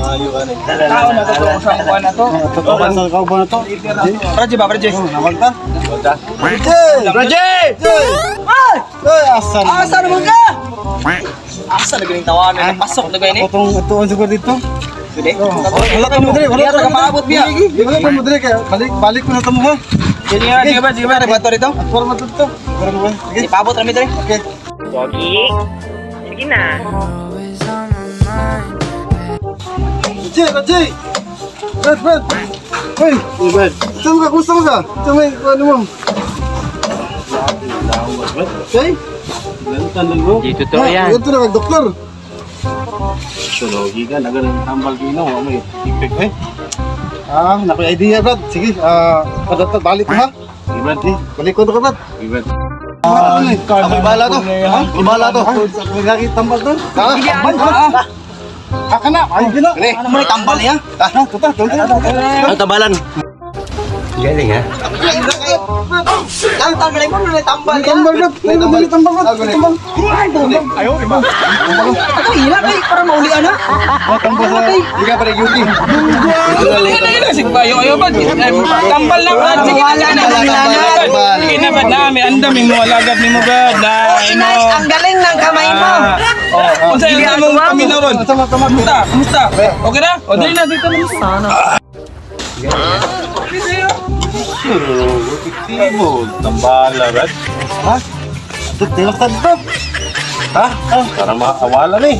Maayo ka na. Tao na to sa kuha na to. Tutukan sa kauban na to. Raji ba, Raji? Namagta? Raji! Asan? Asa naman ka? Asa na galing tawanan? Napasok na galing eh. Ituon siguro dito. Pwede? Wala ka mo dali. Wala ka maabot biya. Wala ka mo dali. Balik ko na ito mo ha. Sige ba? Rebato rito. Para matuto. Para mo. Sige. Ipabot kami dali. Okay. Pogi. Sige na. Raji! Brad! Hoy! Brad! Saan ka? Kumusta mo ka? Saan may ano mo? Okay? Tanong mo? Dito to yan. Ito na kag-doktor. Sulogi ka, nagaling tambal ginaw, may ipik eh. Naku idea Brad. Sige, balik ko ha. Sige Brad, eh. Balik ko to Brad. Sige Brad. Ako bala to. Ibala to. Ako lagi tambal to. Aka na. Ay gina. Ano mo tambal niya? Tuta. Ang tabalan. Galing ha? Lang tambal mo na tambal ya. Tambal Brad. Dali tambal Brad. Tambal. Ayo, iba. Ako ila kay para maulian na. Tambal sa. Di ka pare Yuki. Sige ba, ayo ba? Tambal lang ba? Sige na. Sige na ba na, may andam mo alagad nimo ba? Nice, ang galing ng kamay mo. Kung sa'yo na mong paminaw ron. Kumusta? Okay na? O, dali na dito naman sana. Timo, tambala Brad. Ha? Ito, tinatad to. Ha? Para maawalan eh.